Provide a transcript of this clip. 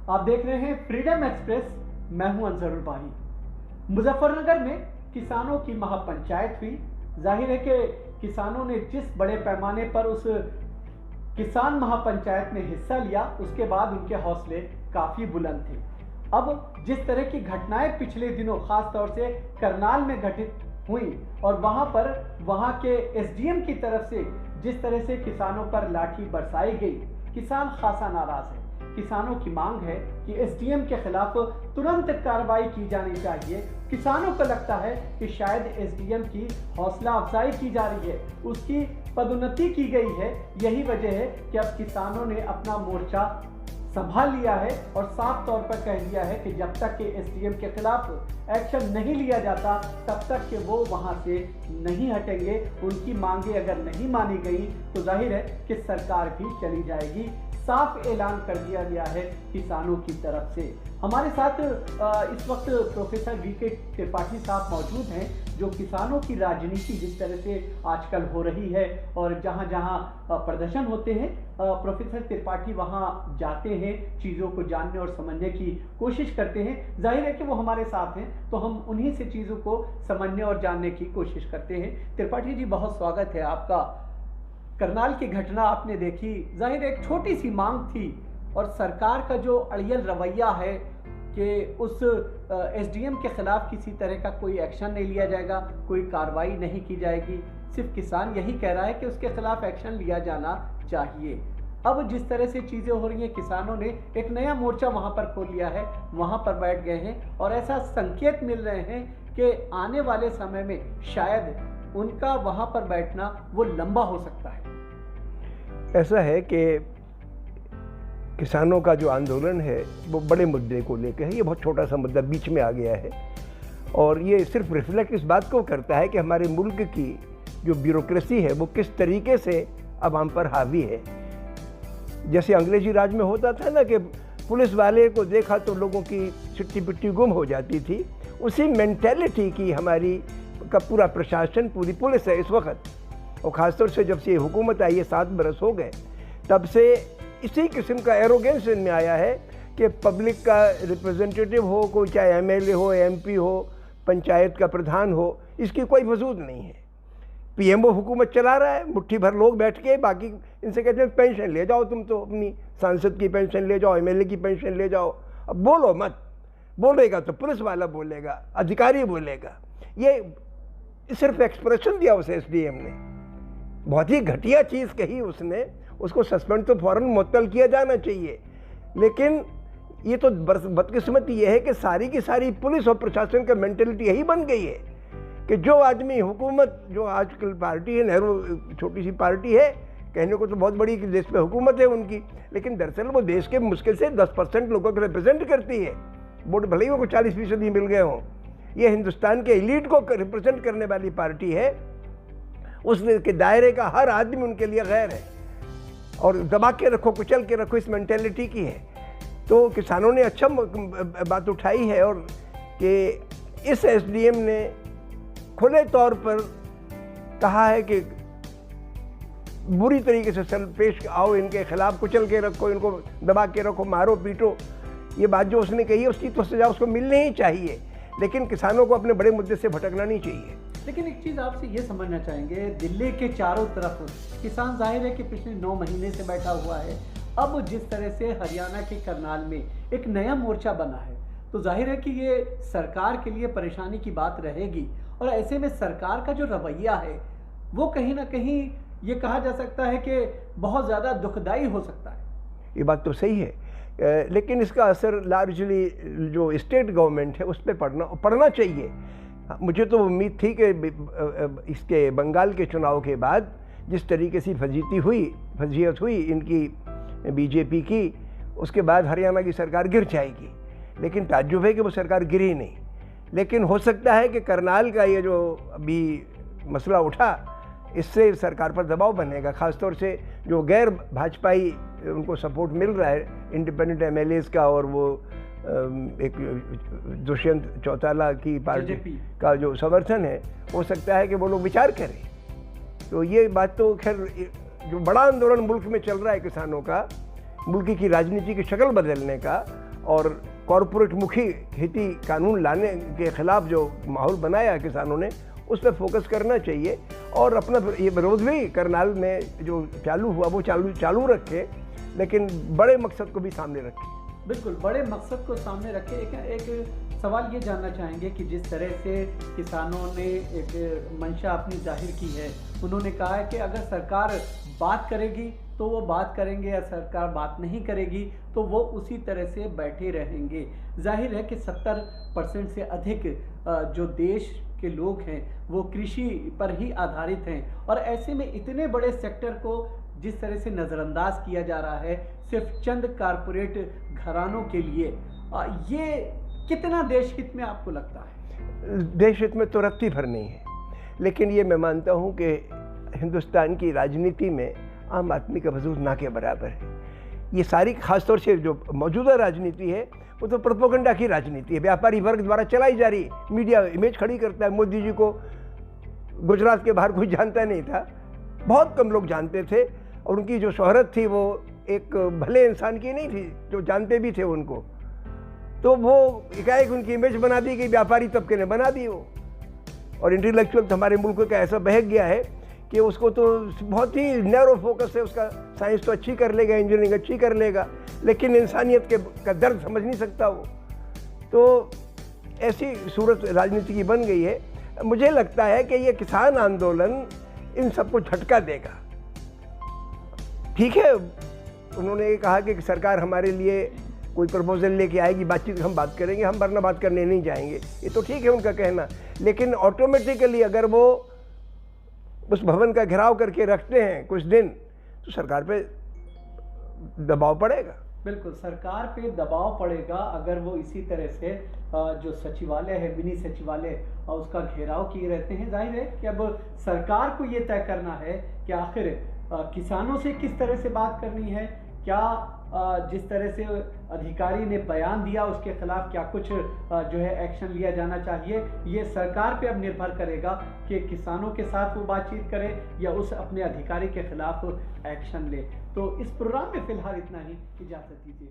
आप देख रहे हैं फ्रीडम एक्सप्रेस। मैं हूं अंजरुल बाही। मुजफ्फरनगर में किसानों की महापंचायत हुई। जाहिर है कि किसानों ने जिस बड़े पैमाने पर उस किसान महापंचायत में हिस्सा लिया, उसके बाद उनके हौसले काफी बुलंद थे। अब जिस तरह की घटनाएं पिछले दिनों खास तौर से करनाल में घटित हुई और वहां के एसडीएम की तरफ से जिस तरह से किसानों पर लाठी बरसाई गई, किसान खासा नाराज है। किसानों की मांग है कि एसडीएम के खिलाफ तुरंत कार्रवाई की जानी चाहिए। किसानों को लगता है कि शायद एसडीएम की हौसला अफजाई की जा रही है, उसकी पदोन्नति की गई है। यही वजह है कि अब किसानों ने अपना मोर्चा संभाल लिया है और साफ तौर पर कह दिया है कि जब तक कि एसडीएम के खिलाफ एक्शन नहीं लिया जाता तब तक कि वो वहां से नहीं हटेंगे। उनकी मांगे अगर नहीं मानी गई तो जाहिर है कि सरकार भी चली जाएगी। साफ ऐलान कर दिया गया है किसानों की तरफ से। हमारे साथ इस वक्त प्रोफेसर वीके त्रिपाठी साहब मौजूद हैं, जो किसानों की राजनीति जिस तरह से आजकल हो रही है और जहां जहां प्रदर्शन होते हैं, प्रोफेसर त्रिपाठी वहां जाते हैं, चीज़ों को जानने और समझने की कोशिश करते हैं। जाहिर है कि वो हमारे साथ हैं तो हम उन्हीं से चीज़ों को समझने और जानने की कोशिश करते हैं। त्रिपाठी जी, बहुत स्वागत है आपका। करनाल की घटना आपने देखी, जाहिर एक छोटी सी मांग थी और सरकार का जो अड़ियल रवैया है कि उस एसडीएम के खिलाफ किसी तरह का कोई एक्शन नहीं लिया जाएगा, कोई कार्रवाई नहीं की जाएगी। सिर्फ किसान यही कह रहा है कि उसके खिलाफ एक्शन लिया जाना चाहिए। अब जिस तरह से चीज़ें हो रही हैं, किसानों ने एक नया मोर्चा वहाँ पर खोल लिया है, वहाँ पर बैठ गए हैं और ऐसा संकेत मिल रहे हैं कि आने वाले समय में शायद उनका वहाँ पर बैठना वो लंबा हो सकता है। ऐसा है कि किसानों का जो आंदोलन है वो बड़े मुद्दे को लेकर है। ये बहुत छोटा सा मुद्दा बीच में आ गया है और ये सिर्फ रिफ्लेक्ट इस बात को करता है कि हमारे मुल्क की जो ब्यूरोक्रेसी है वो किस तरीके से अवाम पर हावी है। जैसे अंग्रेजी राज में होता था ना कि पुलिस वाले को देखा तो लोगों की चिट्ठी पिट्टी गुम हो जाती थी, उसी मेंटेलिटी की हमारी का पूरा प्रशासन, पूरी पुलिस है इस वक्त। और ख़ासतौर से जब से ये हुकूमत आई है, 7 बरस हो गए, तब से इसी किस्म का एरोगेंस इनमें आया है कि पब्लिक का रिप्रेजेंटेटिव हो, कोई चाहे एमएलए हो, एमपी हो, पंचायत का प्रधान हो, इसकी कोई वजूद नहीं है। पीएमओ हुकूमत चला रहा है, मुट्ठी भर लोग बैठ के, बाकी इनसे कहते हैं पेंशन ले जाओ, तुम तो अपनी सांसद की पेंशन ले जाओ, एमएलए की पेंशन ले जाओ। अब बोलो मत, बोलेगा तो पुलिस वाला बोलेगा, अधिकारी बोलेगा। ये सिर्फ एक्सप्रेशन दिया उसे एसडीएम ने, बहुत ही घटिया चीज़ कही उसने। उसको सस्पेंड तो फौरन मुअत्तल किया जाना चाहिए। लेकिन ये तो बदकिस्मती ये है कि सारी की सारी पुलिस और प्रशासन का मेंटेलिटी यही बन गई है कि जो आदमी हुकूमत, जो आजकल पार्टी है, नेहरू छोटी सी पार्टी है, कहने को तो बहुत बड़ी देश पे हुकूमत है उनकी, लेकिन दरअसल वो देश के मुश्किल से 10% लोगों को रिप्रेजेंट करती है। वोट भले ही वो 40% ही मिल गए हों। ये हिंदुस्तान के एलीट को रिप्रेजेंट करने वाली पार्टी है। उसके दायरे का हर आदमी उनके लिए गैर है और दबा के रखो, कुचल के रखो, इस मेंटेलिटी की है। तो किसानों ने अच्छा बात उठाई है और कि इस एसडीएम ने खुले तौर पर कहा है कि बुरी तरीके से पेश आओ, इनके खिलाफ कुचल के रखो, इनको दबा के रखो, मारो पीटो। ये बात जो उसने कही है उसकी तो सजा उसको मिलनी ही चाहिए, लेकिन किसानों को अपने बड़े मुद्दे से भटकना नहीं चाहिए। लेकिन एक चीज़ आपसे ये समझना चाहेंगे, दिल्ली के चारों तरफ किसान जाहिर है कि पिछले 9 महीने से बैठा हुआ है। अब जिस तरह से हरियाणा के करनाल में एक नया मोर्चा बना है तो जाहिर है कि ये सरकार के लिए परेशानी की बात रहेगी और ऐसे में सरकार का जो रवैया है वो कहीं ना कहीं ये कहा जा सकता है कि बहुत ज़्यादा दुखदाई हो सकता है। ये बात तो सही है, लेकिन इसका असर लार्जली जो स्टेट गवर्नमेंट है उस पर पड़ना चाहिए। मुझे तो उम्मीद थी कि इसके बंगाल के चुनाव के बाद जिस तरीके से फजीयत हुई इनकी बीजेपी की, उसके बाद हरियाणा की सरकार गिर जाएगी। लेकिन ताज्जुब है कि वो सरकार गिरी नहीं। लेकिन हो सकता है कि करनाल का ये जो अभी मसला उठा, इससे सरकार पर दबाव बनेगा, ख़ासतौर से जो गैर भाजपाई उनको सपोर्ट मिल रहा है, इंडिपेंडेंट एमएलएज का और वो एक दुष्यंत चौटाला की पार्टी का जो समर्थन है, हो सकता है कि वो लोग विचार करें। तो ये बात तो खैर जो बड़ा आंदोलन मुल्क में चल रहा है किसानों का, मुल्क की राजनीति की शक्ल बदलने का, और कॉरपोरेट मुखी खेती कानून लाने के खिलाफ जो माहौल बनाया किसानों ने, उस पर फोकस करना चाहिए और अपना ये विरोध भी करनाल में जो चालू हुआ वो चालू रखें, लेकिन बड़े मकसद को भी सामने रखें। बिल्कुल, बड़े मकसद को सामने रखें। एक सवाल ये जानना चाहेंगे कि जिस तरह से किसानों ने एक मंशा अपनी जाहिर की है, उन्होंने कहा है कि अगर सरकार बात करेगी तो वो बात करेंगे या सरकार बात नहीं करेगी तो वो उसी तरह से बैठे रहेंगे। जाहिर है कि 70% से अधिक जो देश के लोग हैं वो कृषि पर ही आधारित हैं, और ऐसे में इतने बड़े सेक्टर को जिस तरह से नज़रअंदाज किया जा रहा है सिर्फ चंद कारपोरेट घरानों के लिए, ये कितना देश हित में आपको लगता है? देश हित में तो रत्ती भर नहीं है, लेकिन ये मैं मानता हूँ कि हिंदुस्तान की राजनीति में आम आदमी का वजूद ना के बराबर है। ये सारी खासतौर से जो मौजूदा राजनीति है वो तो प्रोपेगेंडा की राजनीति है, व्यापारी वर्ग द्वारा चलाई जा रही है। मीडिया इमेज खड़ी करता है। मोदी जी को गुजरात के बाहर कोई जानता नहीं था, बहुत कम लोग जानते थे, और उनकी जो शोहरत थी वो एक भले इंसान की नहीं थी, जो जानते भी थे उनको, तो वो एकाएक उनकी इमेज बना दी गई, व्यापारी तबके ने बना दी वो। और इंटेलेक्चुअल तो हमारे मुल्क का ऐसा बहक गया है कि उसको तो बहुत ही नैरो फोकस है उसका। साइंस तो अच्छी कर लेगा, इंजीनियरिंग अच्छी कर लेगा, लेकिन इंसानियत का दर्द समझ नहीं सकता वो। तो ऐसी सूरत राजनीति की बन गई है। मुझे लगता है कि ये किसान आंदोलन इन सबको झटका देगा। ठीक है, उन्होंने कहा कि सरकार हमारे लिए कोई प्रपोजल लेके आएगी, बातचीत हम बात करेंगे, हम वरना बात करने नहीं जाएंगे, ये तो ठीक है उनका कहना, लेकिन ऑटोमेटिकली अगर वो उस भवन का घेराव करके रखते हैं कुछ दिन तो सरकार पे दबाव पड़ेगा। बिल्कुल, सरकार पे दबाव पड़ेगा अगर वो इसी तरह से जो सचिवालय है, मिनी सचिवालय, उसका घेराव किए रहते हैं। जाहिर है कि अब सरकार को ये तय करना है कि आखिर किसानों से किस तरह से बात करनी है, क्या जिस तरह से अधिकारी ने बयान दिया उसके खिलाफ क्या कुछ जो है एक्शन लिया जाना चाहिए। ये सरकार पे अब निर्भर करेगा कि किसानों के साथ वो बातचीत करे या उस अपने अधिकारी के खिलाफ एक्शन ले। तो इस प्रोग्राम में फिलहाल इतना ही, इजाज़त दीजिए।